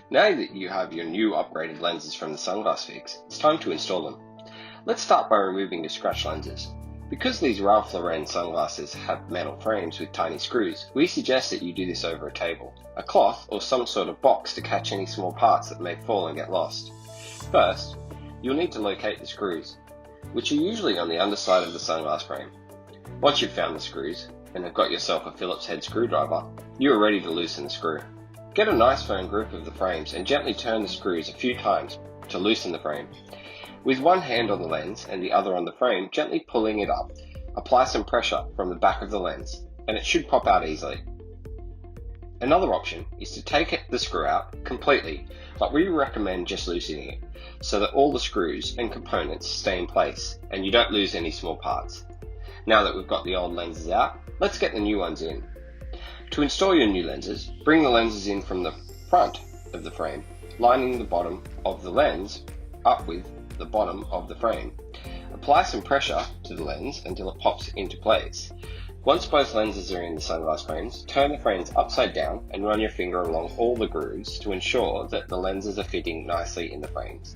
Now that you have your new upgraded lenses from the Sunglass Fix, it's time to install them. Let's start by removing the scratch lenses. Because these Ralph Lauren sunglasses have metal frames with tiny screws, we suggest that you do this over a table, a cloth or some sort of box to catch any small parts that may fall and get lost. First, you'll need to locate the screws, which are usually on the underside of the sunglass frame. Once you've found the screws and have got yourself a Phillips head screwdriver, you are ready to loosen the screw. Get a nice firm grip of the frames and gently turn the screws a few times to loosen the frame. With one hand on the lens and the other on the frame, gently pulling it up, apply some pressure from the back of the lens, and it should pop out easily. Another option is to take the screw out completely, but we recommend just loosening it, so that all the screws and components stay in place and you don't lose any small parts. Now that we've got the old lenses out, let's get the new ones in. To install your new lenses, bring the lenses in from the front of the frame, lining the bottom of the lens up with the bottom of the frame. Apply some pressure to the lens until it pops into place. Once both lenses are in the sunglass frames, turn the frames upside down and run your finger along all the grooves to ensure that the lenses are fitting nicely in the frames.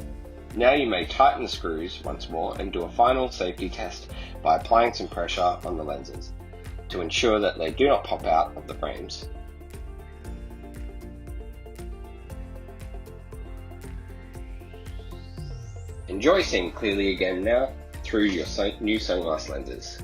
Now you may tighten the screws once more and do a final safety test by applying some pressure on the lenses to ensure that they do not pop out of the frames. Enjoy seeing clearly again now through your new sunglass lenses.